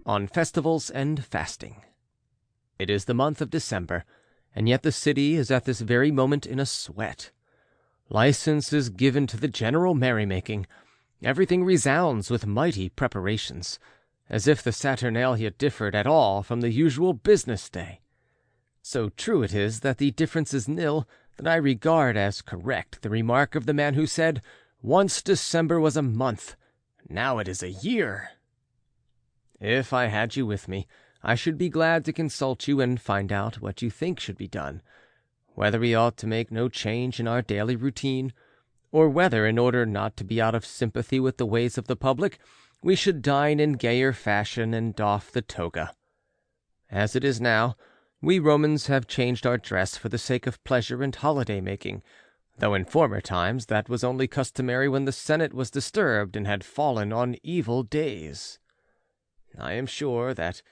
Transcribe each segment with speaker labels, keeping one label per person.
Speaker 1: on festivals and fasting. It is the month of December, and yet the city is at this very moment in a sweat. License is given to the general merrymaking. Everything resounds with mighty preparations, as if the Saturnalia differed at all from the usual business day. So true it is that the difference is nil, that I regard as correct the remark of the man who said, "Once December was a month, now it is a year." If I had you with me, I should be glad to consult you and find out what you think should be done, whether we ought to make no change in our daily routine, or whether, in order not to be out of sympathy with the ways of the public, we should dine in gayer fashion and doff the toga. As it is now, we Romans have changed our dress for the sake of pleasure and holiday-making, though in former times that was only customary when the Senate was disturbed and had fallen on evil days. I am sure that,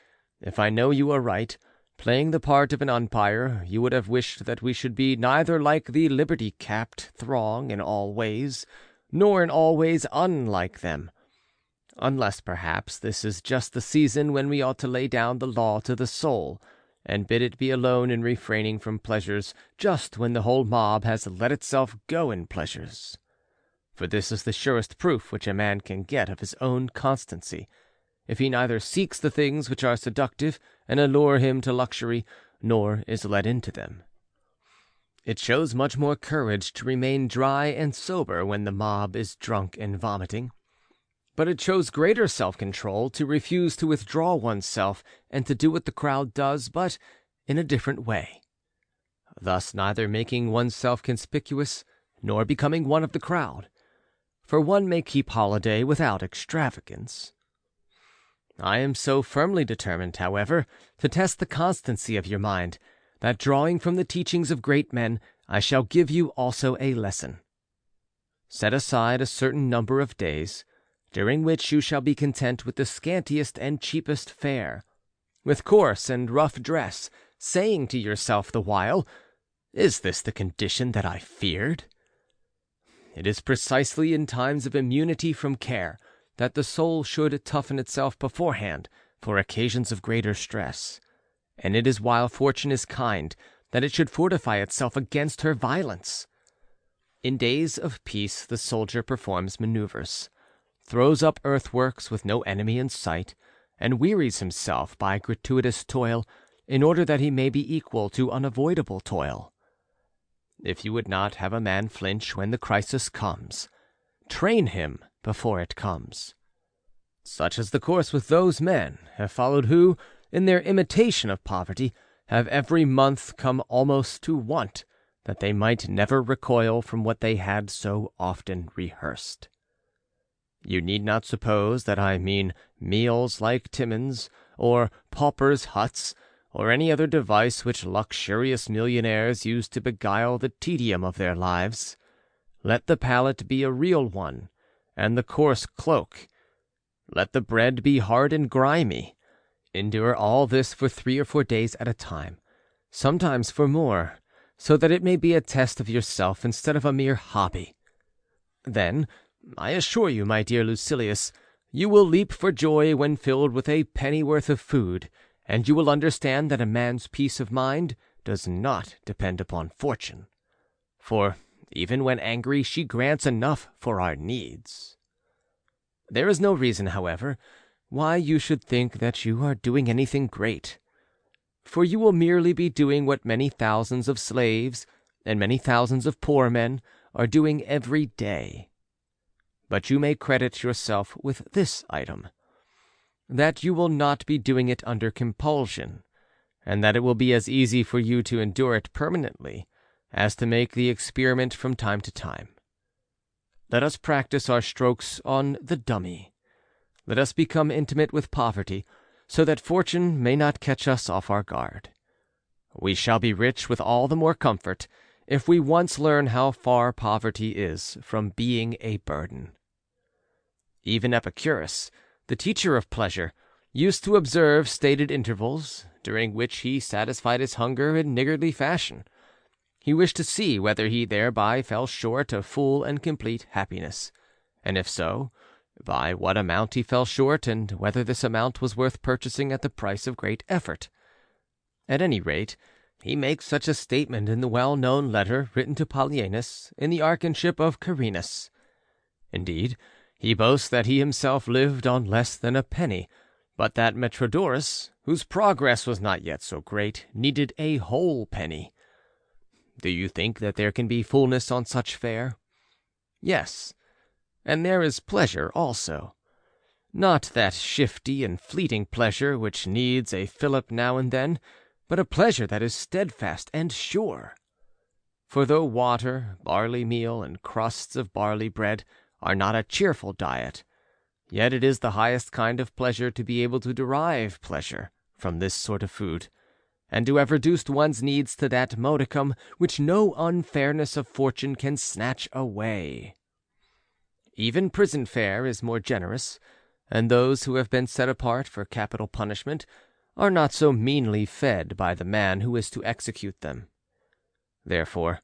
Speaker 1: if I know you aright, playing the part of an umpire, you would have wished that we should be neither like the liberty-capped throng in all ways, nor in all ways unlike them, unless perhaps this is just the season when we ought to lay down the law to the soul, and bid it be alone in refraining from pleasures just when the whole mob has let itself go in pleasures. For this is the surest proof which a man can get of his own constancy, if he neither seeks the things which are seductive and allure him to luxury, nor is led into them. It shows much more courage to remain dry and sober when the mob is drunk and vomiting, but it shows greater self-control to refuse to withdraw oneself and to do what the crowd does, but in a different way, thus neither making oneself conspicuous nor becoming one of the crowd, for one may keep holiday without extravagance. I am so firmly determined, however, to test the constancy of your mind, that drawing from the teachings of great men, I shall give you also a lesson. Set aside a certain number of days, during which you shall be content with the scantiest and cheapest fare, with coarse and rough dress, saying to yourself the while, "Is this the condition that I feared?" It is precisely in times of immunity from care that the soul should toughen itself beforehand for occasions of greater stress, and it is while fortune is kind that it should fortify itself against her violence. In days of peace the soldier performs maneuvers, throws up earthworks with no enemy in sight, and wearies himself by gratuitous toil in order that he may be equal to unavoidable toil. If you would not have a man flinch when the crisis comes, train him before it comes. Such is the course with those men have followed who, in their imitation of poverty, have every month come almost to want, that they might never recoil from what they had so often rehearsed. You need not suppose that I mean meals like Timon's, or paupers' huts, or any other device which luxurious millionaires use to beguile the tedium of their lives. Let the pallet be a real one, and the coarse cloak. Let the bread be hard and grimy. Endure all this for 3 or 4 days at a time, sometimes for more, so that it may be a test of yourself instead of a mere hobby. Then, I assure you, my dear Lucilius, you will leap for joy when filled with a pennyworth of food, and you will understand that a man's peace of mind does not depend upon fortune, for even when angry she grants enough for our needs. There is no reason, however, why you should think that you are doing anything great, for you will merely be doing what many thousands of slaves and many thousands of poor men are doing every day. But you may credit yourself with this item, that you will not be doing it under compulsion, and that it will be as easy for you to endure it permanently as to make the experiment from time to time. Let us practice our strokes on the dummy. Let us become intimate with poverty, so that fortune may not catch us off our guard. We shall be rich with all the more comfort if we once learn how far poverty is from being a burden. Even Epicurus, the teacher of pleasure, used to observe stated intervals, during which he satisfied his hunger in niggardly fashion. He wished to see whether he thereby fell short of full and complete happiness, and if so, by what amount he fell short, and whether this amount was worth purchasing at the price of great effort. At any rate, he makes such a statement in the well-known letter written to Polyaenus in the archonship of Carinus. Indeed, he boasts that he himself lived on less than a penny, but that Metrodorus, whose progress was not yet so great, needed a whole penny. Do you think that there can be fullness on such fare? Yes, and there is pleasure also. Not that shifty and fleeting pleasure which needs a fillip now and then, but a pleasure that is steadfast and sure. For though water, barley meal, and crusts of barley bread are not a cheerful diet, yet it is the highest kind of pleasure to be able to derive pleasure from this sort of food, and to have reduced one's needs to that modicum which no unfairness of fortune can snatch away. Even prison fare is more generous, and those who have been set apart for capital punishment are not so meanly fed by the man who is to execute them. Therefore,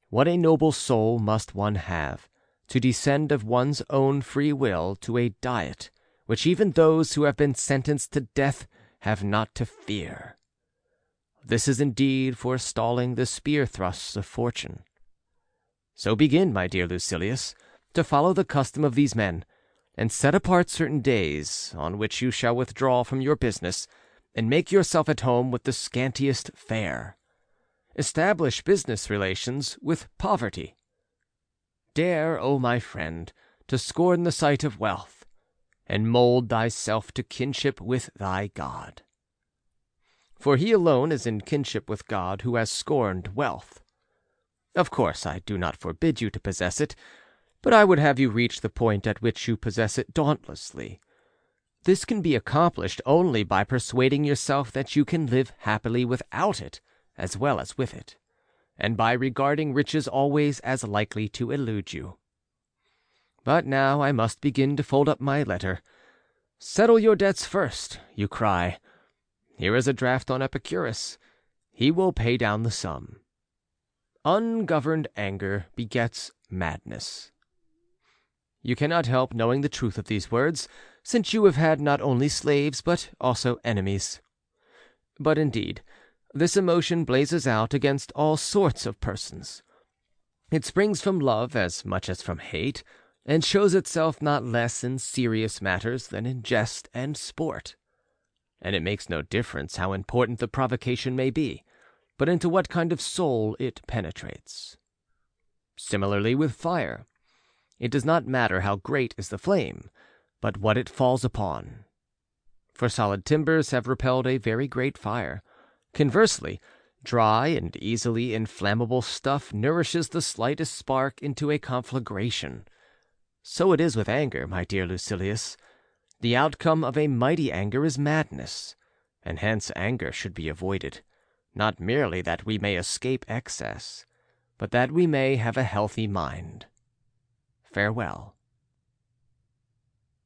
Speaker 1: what a noble soul must one have, to descend of one's own free will to a diet which even those who have been sentenced to death have not to fear. This is indeed forestalling the spear thrusts of fortune. So begin, my dear Lucilius, to follow the custom of these men, and set apart certain days on which you shall withdraw from your business, and make yourself at home with the scantiest fare. Establish business relations with poverty. Dare, O my friend, to scorn the sight of wealth, and mould thyself to kinship with thy God. For he alone is in kinship with God who has scorned wealth. Of course, I do not forbid you to possess it, but I would have you reach the point at which you possess it dauntlessly. This can be accomplished only by persuading yourself that you can live happily without it as well as with it, and by regarding riches always as likely to elude you. But now I must begin to fold up my letter. Settle your debts first, you cry. Here is a draft on Epicurus. He will pay down the sum. Ungoverned anger begets madness. You cannot help knowing the truth of these words, since you have had not only slaves, but also enemies. But indeed, this emotion blazes out against all sorts of persons. It springs from love as much as from hate, and shows itself not less in serious matters than in jest and sport. And it makes no difference how important the provocation may be, but into what kind of soul it penetrates. Similarly with fire. It does not matter how great is the flame, but what it falls upon. For solid timbers have repelled a very great fire. Conversely, dry and easily inflammable stuff nourishes the slightest spark into a conflagration. So it is with anger, my dear Lucilius. The outcome of a mighty anger is madness, and hence anger should be avoided, not merely that we may escape excess, but that we may have a healthy mind. Farewell.